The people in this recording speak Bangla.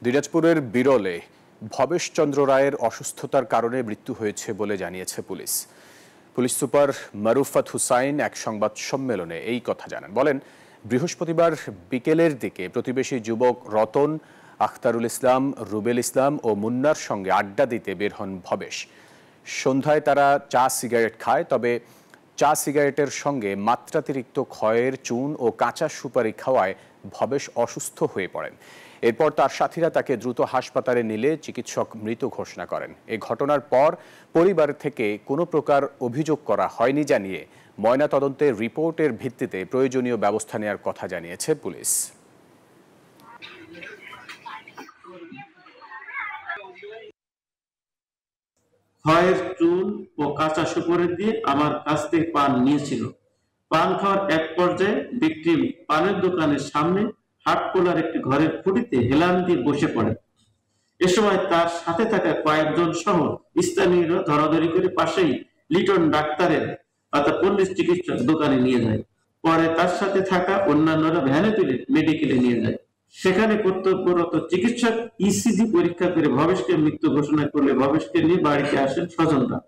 দিনাজপুরের বিরলে ভবেশ চন্দ্র রায়ের অসুস্থতার কারণে মৃত্যু হয়েছে বলে জানিয়েছে police. Police super Marufat Hussain এক সংবাদ সম্মেলনে এই কথা জানান। বলেন, বৃহস্পতিবার বিকেলের দিকে প্রতিবেশী যুবক রতন, আখতারুল ইসলাম, রুবেল ইসলাম ও মুন্নার সঙ্গে আড্ডা দিতে বের হন ভবেশ। সন্ধ্যায় তারা চা সিগারেট খায়, তবে চা সিগারেটের সঙ্গে মাত্রাতিরিক্ত খয়ের চুন ও কাঁচা সুপারি খাওয়ায় ভবেশ অসুস্থ হয়ে পড়েন। এরপর তার সাথীরা তাকে দ্রুত হাসপাতালে নিলে চিকিৎসক মৃত ঘোষণা করেন। এই ঘটনার পর পরিবার থেকে কোনো প্রকার অভিযোগ করা হয়নি জানিয়ে ময়নাতদন্তের রিপোর্টের ভিত্তিতে প্রয়োজনীয় ব্যবস্থা নেওয়ার কথা জানিয়েছে পুলিশ। খয়ের চুন ও কাঁচা সুপারি দিয়ে আমার কাছ থেকে পান নিয়েছিল। পান খাওয়ার এক পর্যায়ে ভিকটিম পানের দোকানের সামনে হাটখোলার একটি ঘরের খুঁটিতে হেলান দিয়ে বসে পড়ে। এ সময় তার সাথে থাকা কয়েকজন সহ স্থানীয়রা ধরাধরি করে পাশেই লিটন ডাক্তারের অর্থাৎ পল্লী চিকিৎসক দোকানে নিয়ে যায়। পরে তার সাথে থাকা অন্যান্যরা ভ্যানে তুলে মেডিকেলে নিয়ে যায়। সেখানে কর্তব্যরত চিকিৎসক ইসিজি পরীক্ষা করে ভবেশকে মৃত্যু ঘোষণা করলে ভবেশকে নিয়ে বাড়িতে আসেন স্বজনরা।